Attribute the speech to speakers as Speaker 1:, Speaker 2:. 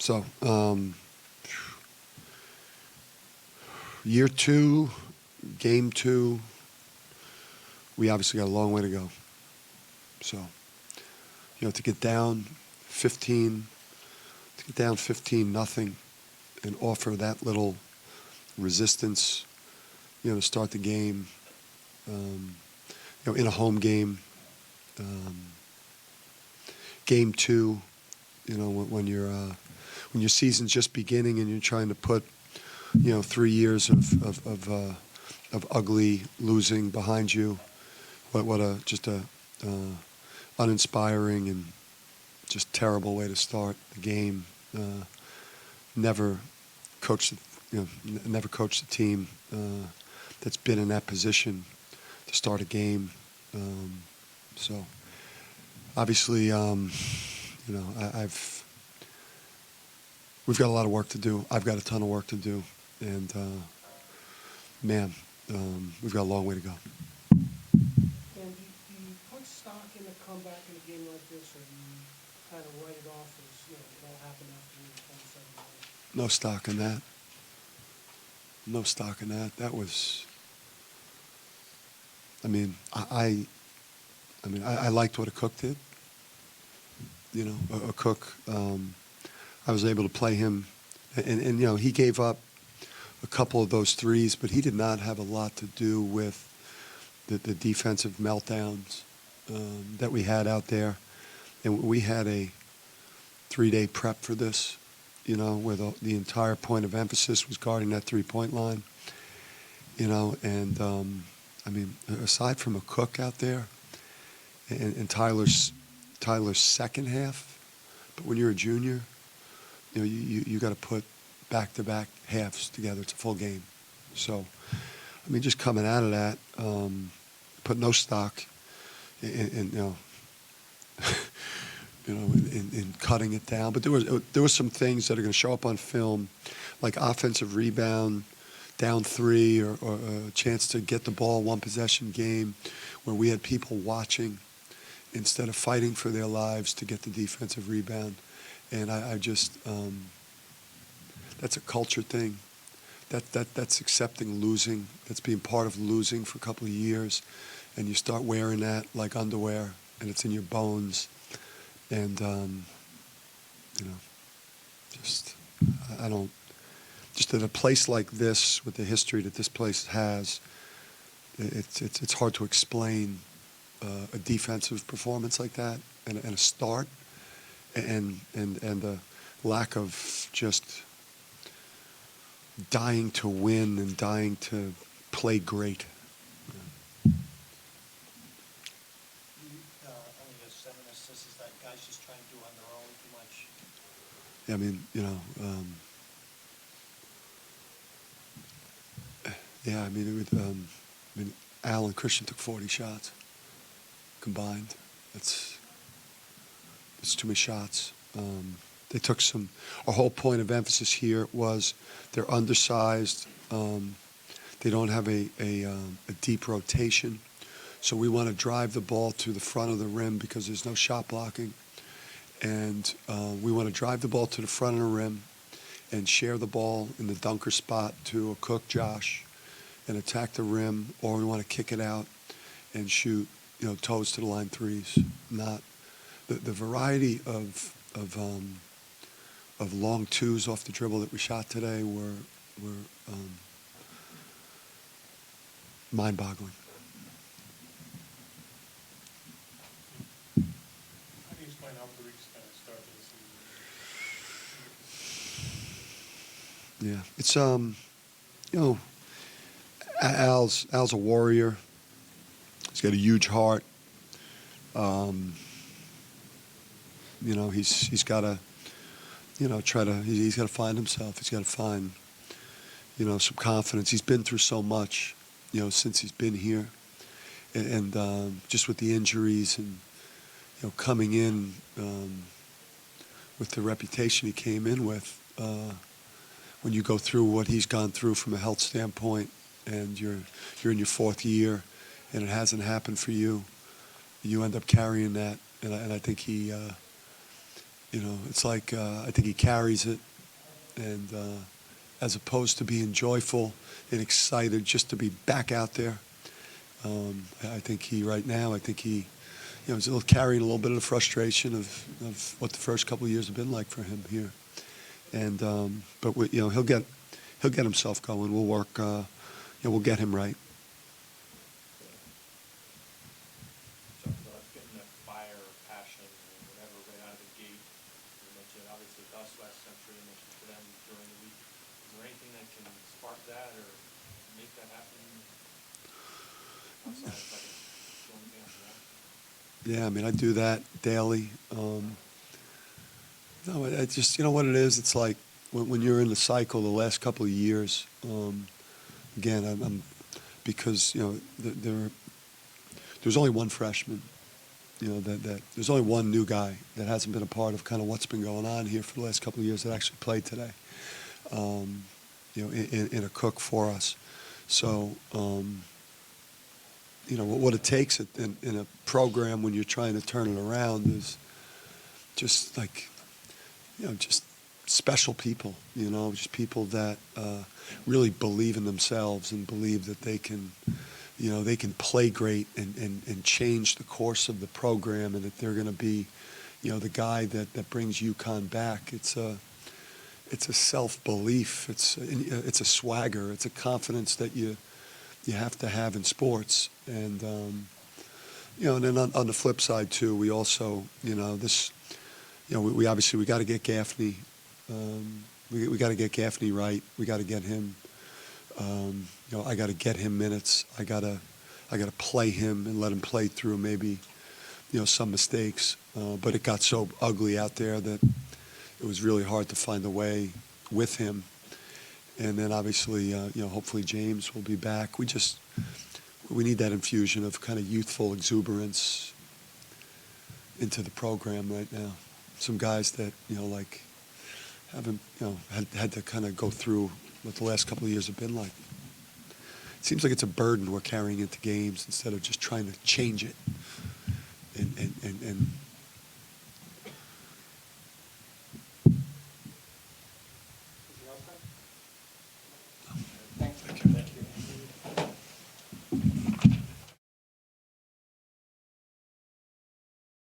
Speaker 1: So, year two, game two, we obviously got a long way to go. So, to get down 15, nothing, and offer that little resistance, to start the game, in a home game, game two, when your season's just beginning and you're trying to put, 3 years of ugly losing behind you. What a uninspiring and just terrible way to start the game. Never coached, never coached a team that's been in that position to start a game. So obviously, we've got a lot of work to do. I've got a ton of work to do, and man, we've got a long way to go.
Speaker 2: And do you put stock in a comeback in a game like this, or do you kind of write it off as, it all happened after we were 27 goals?
Speaker 1: No stock in that. No stock in that. That was, I liked what Akok did. Akok, I was able to play him, and he gave up a couple of those threes, but he did not have a lot to do with the defensive meltdowns that we had out there. And we had a 3-day prep for this, where the entire point of emphasis was guarding that three-point line. And aside from Akok out there and Tyler's second half, but when you're a junior, you got to put back-to-back halves together. It's a full game. So, just coming out of that, put no stock in in cutting it down. But there were some things that are going to show up on film, like offensive rebound, down 3, or a chance to get the ball, one possession game, where we had people watching instead of fighting for their lives to get the defensive rebound. And I just, that's a culture thing. That's accepting losing. That's being part of losing for a couple of years. And you start wearing that like underwear, and it's in your bones. And, just at a place like this, with the history that this place has, it's hard to explain a defensive performance like that, and a start, and the lack of just dying to win and dying to play great.
Speaker 3: Only has 7 assists. Is that guys just trying to do on their own too much?
Speaker 1: Al and Christian took 40 shots combined. It's too many shots. They took some. Our whole point of emphasis here was they're undersized. They don't have a deep rotation, so we want to drive the ball to the front of the rim because there's no shot blocking, and we want to drive the ball to the front of the rim and share the ball in the dunker spot to Akok, Josh, and attack the rim, or we want to kick it out and shoot, toes to the line threes. Not the variety of long twos off the dribble that we shot today were mind-boggling.
Speaker 4: How do you explain how Greeks kind of started this season?
Speaker 1: Yeah, it's Al's a warrior. He's got a huge heart. He's got to, he's got to find himself. He's got to find, some confidence. He's been through so much, since he's been here, and just with the injuries and, coming in with the reputation he came in with. When you go through what he's gone through from a health standpoint, and you're in your 4th year, and it hasn't happened for you, you end up carrying that, and I think he You know, it's like I think he carries it, and as opposed to being joyful and excited just to be back out there, I think he right now, I think he, you know, he's carrying a little bit of the frustration of what the first couple of years have been like for him here, and but you know, he'll get himself going. We'll work, you know, we'll get him right.
Speaker 4: Talked about getting that fire, passion, and whatever right out of the gate. You mentioned obviously with us last century, you mentioned for them during the week. Is there anything that can spark that or make that happen outside of like doing anything else?
Speaker 1: Yeah, I mean, I do that daily. No, I just, you know what it is? It's like when you're in the cycle the last couple of years, again, I'm because, you know, there's only one freshman, you know, that there's only one new guy that hasn't been a part of kind of what's been going on here for the last couple of years that actually played today, you know, in a cook for us. So, you know, what it takes in a program when you're trying to turn it around is just like, you know, just special people, you know, just people that really believe in themselves and believe that they can, you know, they can play great and change the course of the program, and that they're going to be, you know, the guy that brings UConn back. It's a self-belief. It's a swagger. It's a confidence that you have to have in sports. And, you know, and then on the flip side, too, we also, you know, this, you know, we obviously, we got to get Gaffney. We got to get Gaffney right. We got to get him, you know, I got to get him minutes. I got to play him and let him play through maybe, you know, some mistakes. But it got so ugly out there that it was really hard to find a way with him. And then obviously, you know, hopefully James will be back. We need that infusion of kind of youthful exuberance into the program right now. Some guys that, you know, like haven't, you know, had to kind of go through what the last couple of years have been like. It seems like it's a burden we're carrying into games instead of just trying to change it and